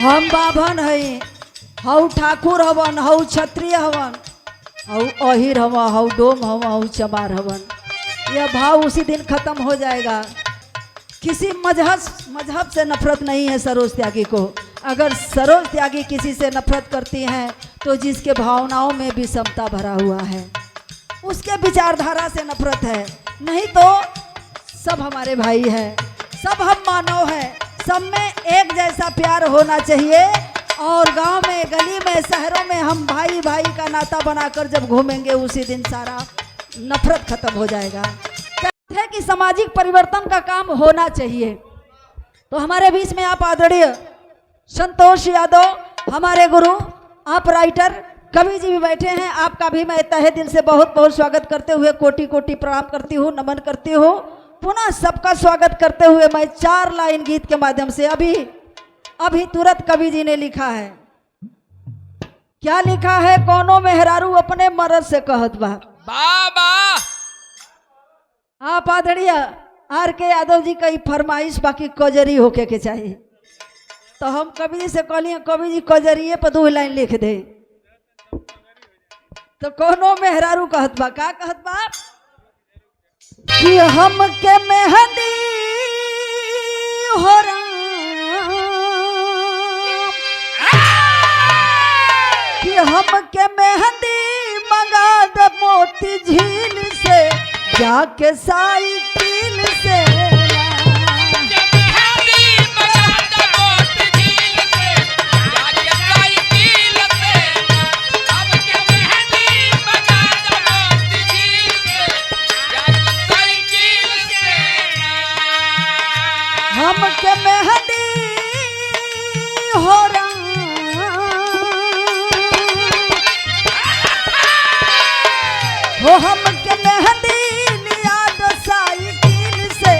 हम बाभन है, हऊ ठाकुर हवन, हऊ क्षत्रिय हवन, हऊ अहिर हवा, हऊ डोम हवा, हऊ चमार हवन। यह भाव उसी दिन खत्म हो जाएगा। किसी मजहब से नफरत नहीं है सरोज त्यागी को। अगर सरोज त्यागी किसी से नफरत करती हैं तो जिसके भावनाओं में विषमता भरा हुआ है, उसके विचारधारा से नफरत है। नहीं तो सब हमारे भाई हैं, सब हम मानव हैं, सब में एक जैसा प्यार होना चाहिए। और गांव में, गली में, शहरों में हम भाई भाई का नाता बनाकर जब घूमेंगे उसी दिन सारा नफरत खत्म हो जाएगा। कहते हैं कि सामाजिक परिवर्तन का काम होना चाहिए। तो हमारे बीच में आप आदरणीय संतोष यादव, हमारे गुरु, आप राइटर कवि जी भी बैठे हैं। आपका भी मैं तहे दिल से बहुत बहुत स्वागत करते हुए कोटि कोटि प्रणाम करती हूँ, नमन करती हूँ। पुनः सबका स्वागत करते हुए मैं 4 लाइन गीत के माध्यम से अभी तुरंत कवि जी ने लिखा है। क्या लिखा है? कोनो मेहरारू अपने मर्द से कहत बा। बाबा आप आदरणीय R.K. यादव जी का फरमाइश बाकी कजरी होके के चाहिए। तो हम कवि जी से कहलिए कवि जी कजरिए पर 2 लाइन लिख दे। तो कोनो मेहरारू कहत बा, का कहत बा कि हम के मेहंदी हो राम, कि हम के मेहंदी मंगा द मोती झील से, जाके साइकिल से। हम के मेहंदी हो राम, हो हम के मेहंदी लिया दो साइकिल से,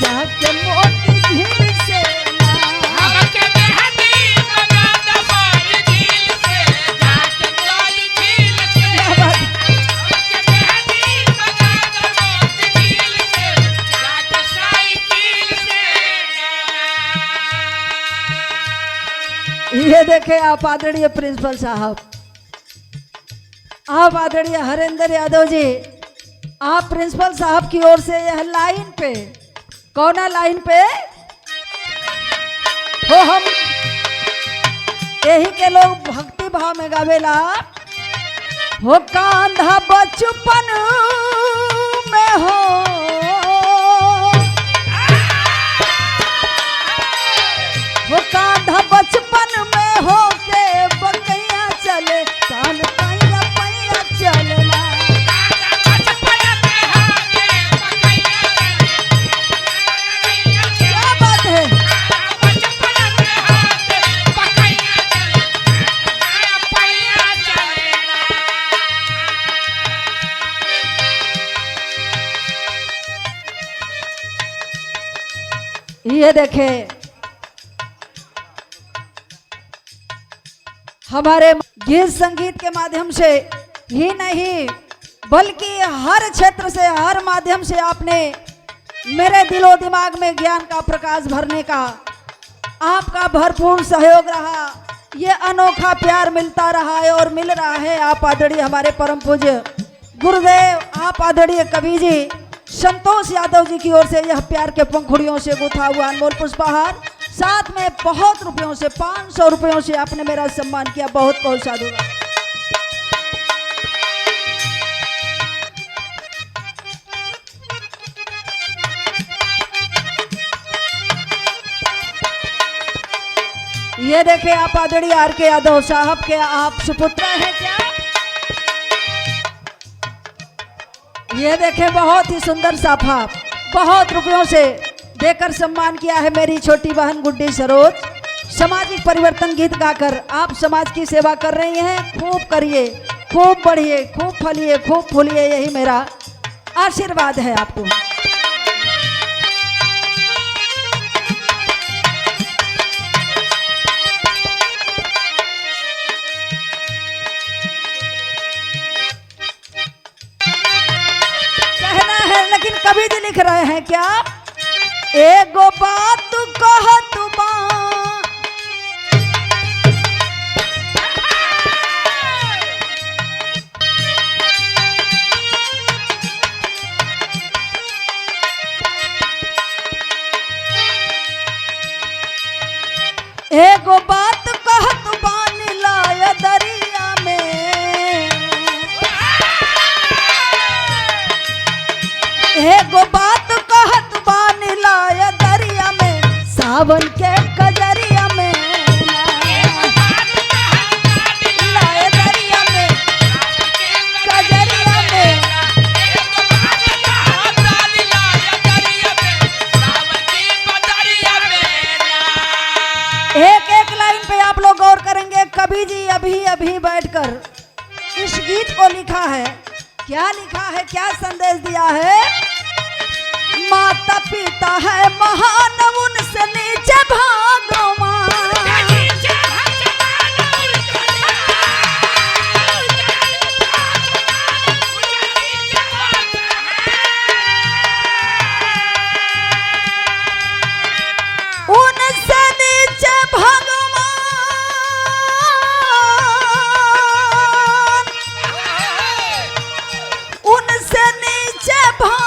जाके मोती झील से। हम के मेहंदी मंगा दो साइकिल से, जाके साइकिल से। हम के मेहंदी मंगा दो मोती झील से, जाके साइकिल से। ये देखे आप आदरणीय प्रिंसिपल साहब, आप आदरणीय हरेंद्र यादव जी, आप प्रिंसिपल साहब की ओर से यह लाइन पे, कौना लाइन पे हो, हम यही के लोग भक्ति भाव में गावेला हो। कांधा बचपन में हो, वो कांधा बचपन में हो के बकैया चले, कान पैया पैया चलना। क्या बात है? ये देखे हमारे गीत संगीत के माध्यम से ही नहीं बल्कि हर क्षेत्र से, हर माध्यम से आपने मेरे दिलो दिमाग में ज्ञान का प्रकाश भरने का आपका भरपूर सहयोग रहा। ये अनोखा प्यार मिलता रहा है और मिल रहा है। आप आदरणीय हमारे परम पूज्य गुरुदेव, आप आदरणीय कवि जी संतोष यादव जी की ओर से यह प्यार के पंखुड़ियों से गुथा हुआ अनमोल पुष्पहार, साथ में बहुत रुपयों से, 500 रुपयों से आपने मेरा सम्मान किया। बहुत बहुत साधुवाद। ये देखे आप आदरणीय R.K. यादव साहब के आप सुपुत्र हैं क्या? ये देखे बहुत ही सुंदर साफा, बहुत रुपयों से देकर सम्मान किया है मेरी छोटी बहन गुड्डी सरोज। सामाजिक परिवर्तन गीत गाकर आप समाज की सेवा कर रही हैं। खूब करिए, खूब बढ़िए, खूब फलिए, खूब फूलिए, यही मेरा आशीर्वाद है आपको। कहना है लेकिन कवि जी लिख रहे हैं क्या? एगो बात कह तू एगो बात कहत बानी लाय दरिया में, एगो बात कहत बानी लाय दरिया में, सावन के कजरिया में, लाय दरिया में, कजरिया में। एक एक लाइन पे आप लोग गौर करेंगे। कवि जी अभी अभी बैठकर इस गीत को लिखा है। क्या लिखा है, क्या संदेश दिया है? माता पिता है महान, उनसे नीचे भगवान। उनसे नीचे भगवान, उनसे नीचे भगवान।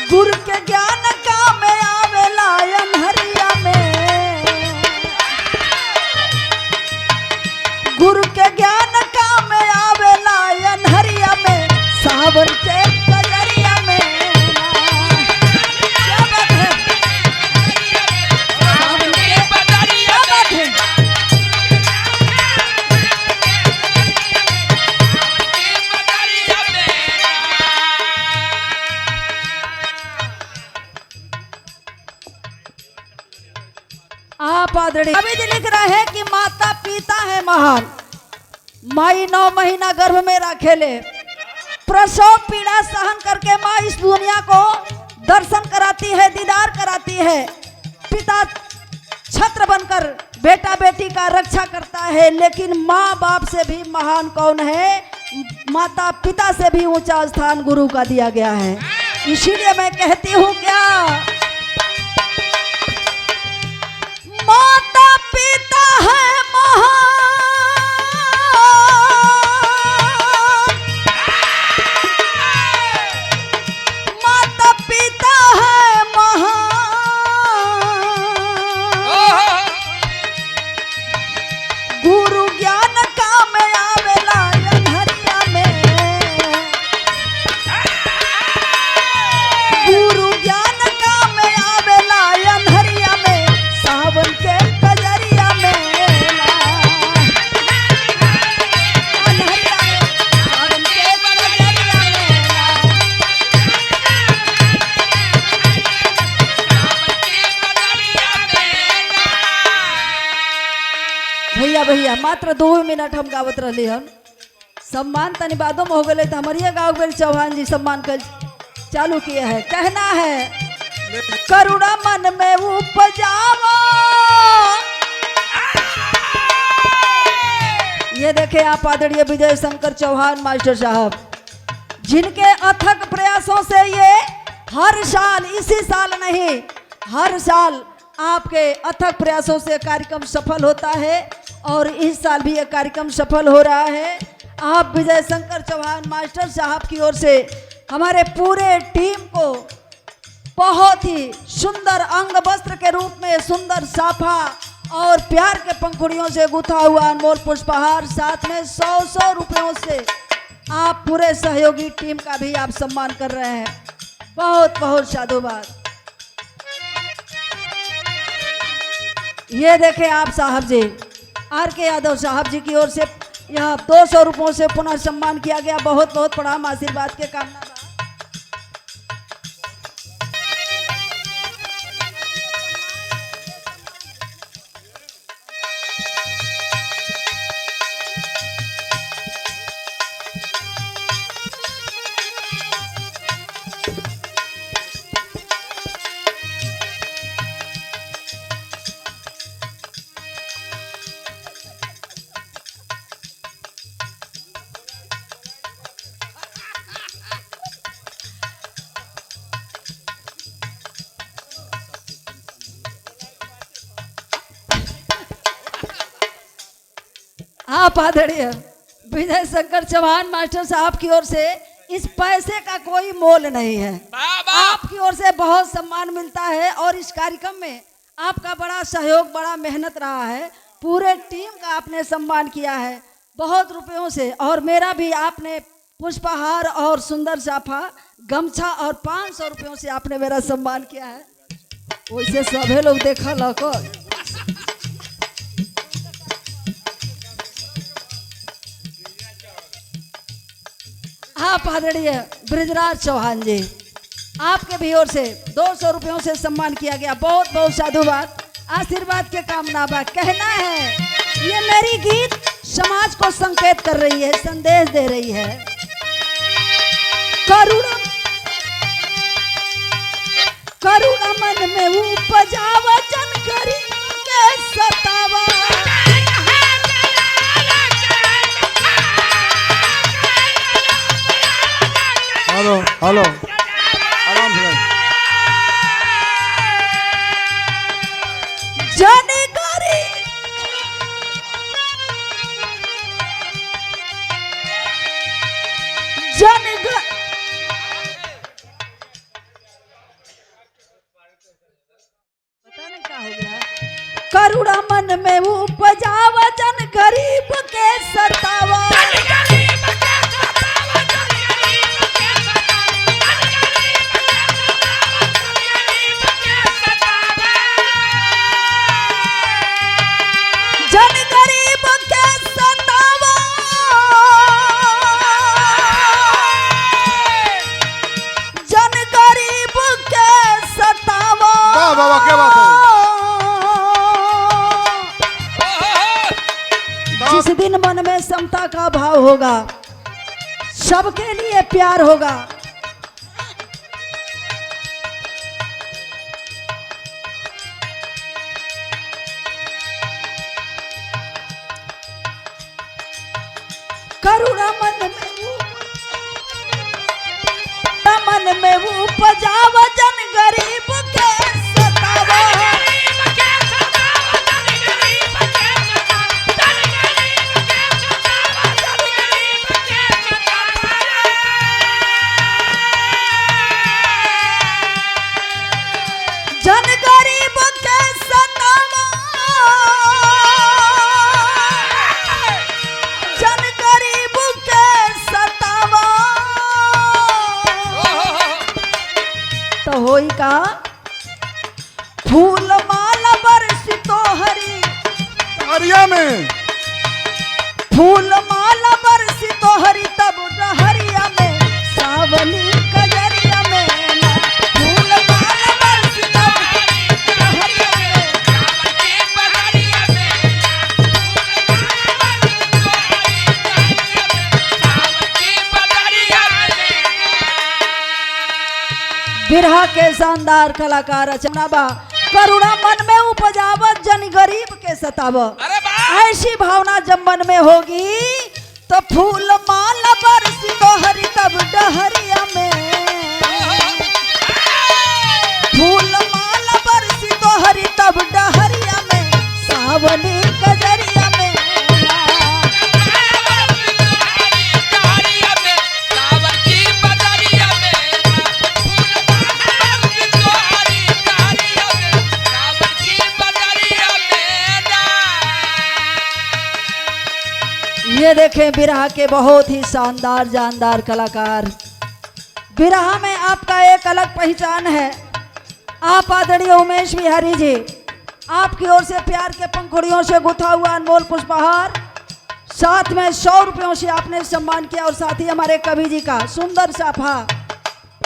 गुरु के ज्ञान का में आवेला अनहरिया में, गुरु के ज्ञान का में आवेला अनहरिया में, सावन के कजरिया में। क्या बात है? सावन के क्या बात है? आप आदरणीय अभी जी लिख रहे हैं कि माता पिता है महान, माई 9 महीना गर्भ में रखेले, प्रसव पीड़ा सहन करके माँ इस दुनिया को दर्शन कराती है, दीदार कराती है। पिता छत्र बनकर बेटा बेटी का रक्षा करता है, लेकिन माँ बाप से भी महान कौन है? माता पिता से भी ऊंचा स्थान गुरु का दिया गया है। इसीलिए मैं कहती हूँ क्या, माता पिता है महान, माता पिता है महान। गुरु ज्ञान का में आवेला अनहरिया में, गुरु ज्ञान का में आवेला अनहरिया में, सावन के कजरिया में, अनहरिया में, सावन के कजरिया में। भैया भैया मात्र 2 मिनट हम गावत रही हम। सम्मान तनि बादों में हो गए तो हमारे गाँव गए चौहान जी सम्मान कर चालू किए हैं। कहना है, करुणा मन में उपजावा। ये देखे आप आदरणीय विजय शंकर चौहान मास्टर साहब, जिनके अथक प्रयासों से ये हर साल, इसी साल नहीं हर साल आपके अथक प्रयासों से कार्यक्रम सफल होता है, और इस साल भी ये कार्यक्रम सफल हो रहा है। आप विजय शंकर चौहान मास्टर साहब की ओर से हमारे पूरे टीम को बहुत ही सुंदर अंग वस्त्र के रूप में सुंदर साफा और प्यार के पंखुड़ियों से गुथा हुआ अनमोल पुष्पहार, साथ में 100 रुपयों से आप पूरे सहयोगी टीम का भी आप सम्मान कर रहे हैं। बहुत बहुत साधुवाद। ये देखें आप साहब जी, R.K. यादव साहब जी की ओर से यह 200 रुपयों से पुनः सम्मान किया गया। बहुत बहुत प्रणाम, आशीर्वाद के कामना। आप आदरणीय विजय शंकर चौहान मास्टर साहब की ओर से इस पैसे का कोई मोल नहीं है। आपकी ओर से बहुत सम्मान मिलता है और इस कार्यक्रम में आपका बड़ा सहयोग, बड़ा मेहनत रहा है। पूरे टीम का आपने सम्मान किया है बहुत रुपयों से, और मेरा भी आपने पुष्पहार और सुंदर साफा, गमछा और 500 रुपयों से आपने मेरा सम्मान किया है। वैसे सभी लोग देखा लको। आप आदरणीय ब्रिजराज चौहान जी, आपके भी ओर से 200 रुपयों से सम्मान किया गया। बहुत बहुत साधुवाद, आशीर्वाद के कामना बा। कहना है ये मेरी गीत समाज को संकेत कर रही है, संदेश दे रही है। करुणा करुणा मन में उपजावा, जन गरीब के सतावा। हेलो हेलो, आराम से जन गरीब पता नहीं क्या हो गया। करुणा मन में उपजावा, जन गरीब के सतावा। बाबा क्या बात है। जिस दिन मन में समता का भाव होगा, सबके लिए प्यार होगा, करुणा मन में उपजावा, जन गरीब के सतावा। जन गरीब के सतावा, जन गरीब के सतावा। तो होई का फूल माला बरसी तोहरी, हरिया में फूल माला बरसी तोहरी, तब डहरिया में सावनी कजरिया में ना। फूल माला बरसी तब डहरिया में, बिरहा के शानदार कलाकार रचना बा। करुणा मन में उपजावत, जन गरीब के सताव। अरे वाह! ऐसी भावना जब मन में होगी तो फूल माला बरसी तोहरी, तब डहरिया में। फूल माला बरसी तोहरी, तब डहरिया में सावनी कजरिया में। ये देखें बिरहा के बहुत ही शानदार जानदार कलाकार। बिरहा में आपका एक अलग पहचान है। आप आदरणीय उमेश बिहारी जी, आपकी ओर से प्यार के पंखुड़ियों से गुथा हुआ अनमोल पुष्पहार, साथ में 100 रुपयों से आपने सम्मान किया, और साथ ही हमारे कवि जी का सुंदर साफा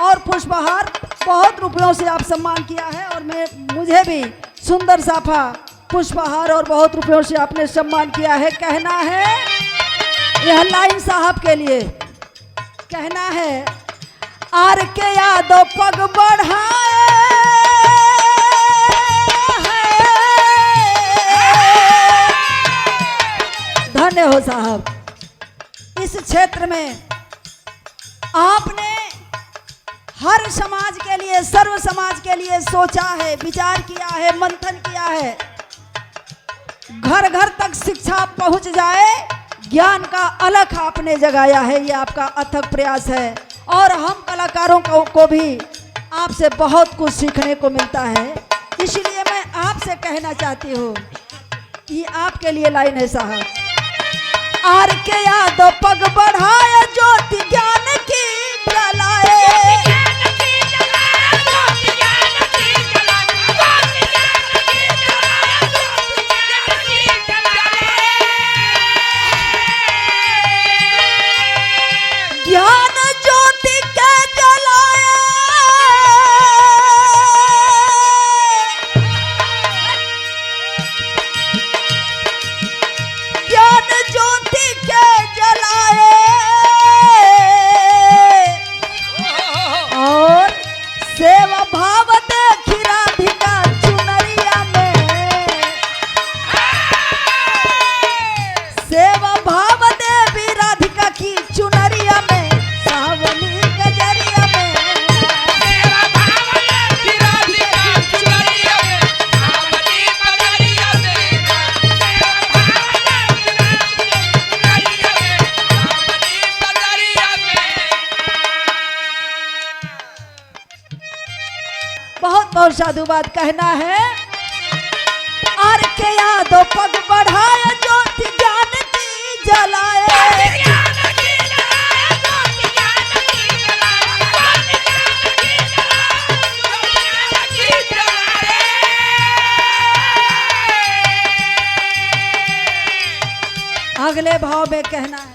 और पुष्पहार, बहुत रुपयों से आप सम्मान किया है। और मुझे भी सुंदर साफा, पुष्पहार और बहुत रुपयों से आपने सम्मान किया है। कहना है यह लाइन साहब के लिए, कहना है आर के यादव पग बढ़ाए धन्य हो साहब। इस क्षेत्र में आपने हर समाज के लिए, सर्व समाज के लिए सोचा है, विचार किया है, मंथन किया है। घर घर तक शिक्षा पहुंच जाए, ज्ञान का अलख आपने जगाया है। ये आपका अथक प्रयास है, और हम कलाकारों को भी आपसे बहुत कुछ सीखने को मिलता है, इसलिए मैं आपसे कहना चाहती हूँ। ये आपके लिए लाइन है साहब। आर के यादव पग बढ़ाए ज्योति ज्ञान की जलाए। ज्ञान ज्योति के जलाए, ज्ञान ज्योति के जलाए, और सेवा भाव देखी राधिका चुनरिया में, सेवा भाव देवी राधिका की चुनरिया में, सावनी गजरिया में, तेरा भाव देखी राधिका चुनरिया में, सावनी गजरिया में, तेरा भाव देखी राधिका चुनरिया में, सावनी गजरिया में। बहुत बहुत साधुवाद कहना है। आर के यादव पग बढ़ाए ज्योति ज्ञान की जलाए। ज्ञान की जलाए, ज्योति ज्ञान की जलाए, ज्योति ज्ञान की जलाए। अगले भाव में कहना है,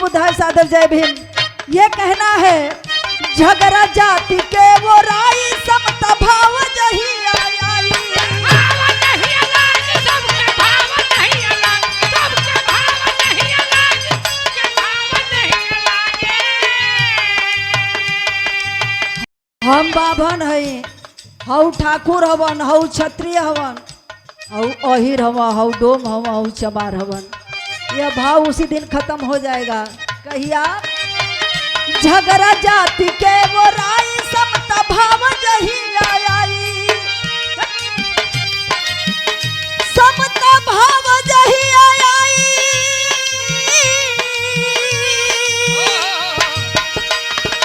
बुधाई सादर जय भीम। ये कहना है, झगड़ा जाति के वो राई समता भाव जही आई। भाव नहीं अलग, सबके भाव नहीं अलग, सबके भाव नहीं अलग, सबके भाव नहीं अलग। हम बाभन हई, हऊ ठाकुर हवन, हऊ क्षत्रिय हवन, हऊ अहिर हवा, हऊ डोम हवा, हऊ चमार हवन। यह भाव उसी दिन खत्म हो जाएगा। कहिया झगड़ा जाति के वो राई समता भाव जही आई। समता भाव जही आई।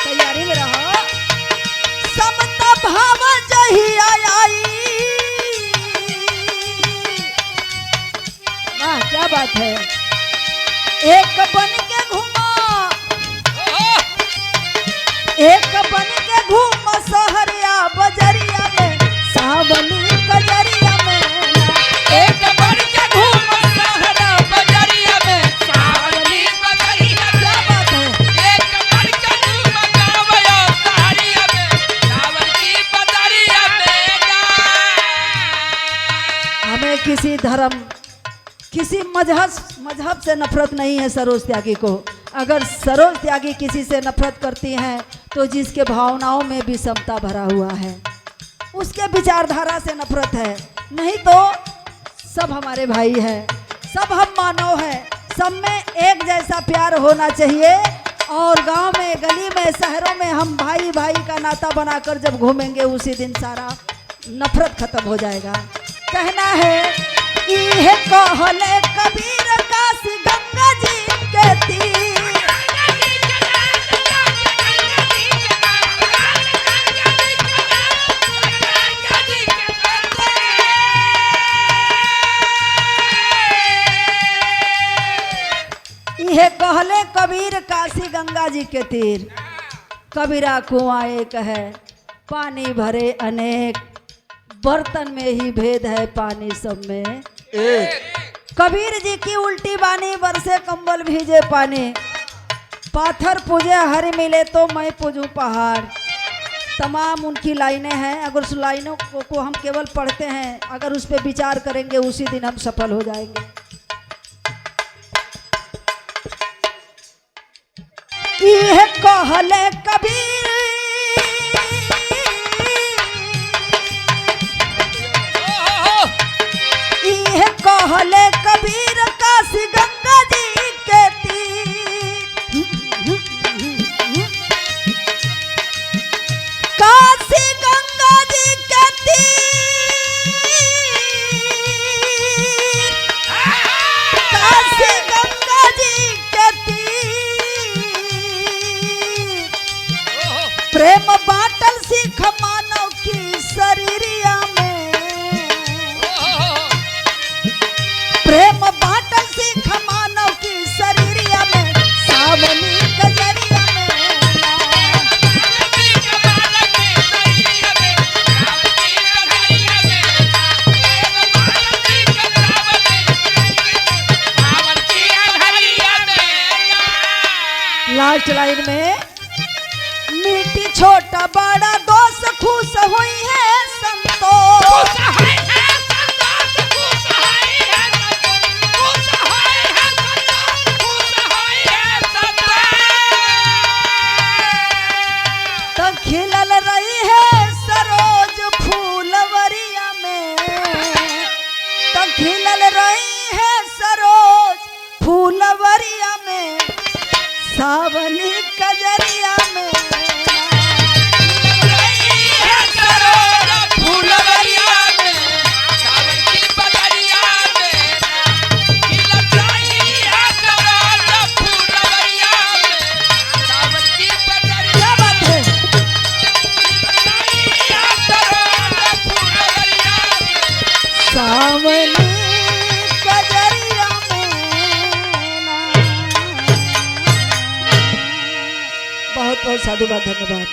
तैयारी में रहो। समता भाव जही आई। वाह क्या बात है। एक बन के घूमा, एक बन के घूम सहरिया बजरिया में, सावनी कजरिया में, एक बन के घूम सहरा बजरिया में, सावनी बजरिया में। क्या बात है। एक बन के घूम गावया सहरिया में, सावन की बजरिया में जा। हमें किसी धर्म, किसी मजहब से नफरत नहीं है सरोज त्यागी को। अगर सरोज त्यागी किसी से नफरत करती हैं तो जिसके भावनाओं में भी समता भरा हुआ है, उसके विचारधारा से नफरत है। नहीं तो सब हमारे भाई हैं, सब हम मानव हैं, सब में एक जैसा प्यार होना चाहिए। और गांव में, गली में, शहरों में हम भाई भाई का नाता बनाकर जब घूमेंगे उसी दिन सारा नफरत खत्म हो जाएगा। कहना है, इहे कहले कबीर काशी गंगा जी के तीर। इहे कहले कबीर काशी गंगा जी के तीर। कबीरा कुआं एक है, पानी भरे अनेक, बर्तन में ही भेद है पानी सब में एक। कबीर जी की उल्टी बानी, बरसे कंबल भीजे पानी। पाथर पूजे हरि मिले तो मैं पूजूं पहाड़। तमाम उनकी लाइनें हैं। अगर उस लाइनों को हम केवल पढ़ते हैं, अगर उस पर विचार करेंगे, उसी दिन हम सफल हो जाएंगे। यह कहले कबीर, यह कहले कबीर काशी गंगा जी के तीर। काशी गंगा जी के तीर, काशी गंगा जी के तीर। सीख मानव की शरीरिया में, प्रेम बाटल सीख मानव की शरीरिया में, सावनी कजरिया में लास्ट लाइन में मीठी छोटा बड़ा दोस्त खुश हुई है संतोष। तो खिलल रही है सरोज फूलवरिया में, तो खिलल रही है सरोज फूलवरिया में, सावनी कजरिया में क्या बात है। सावनी कजरिया में ना। बहुत बहुत साधुवाद, धन्यवाद।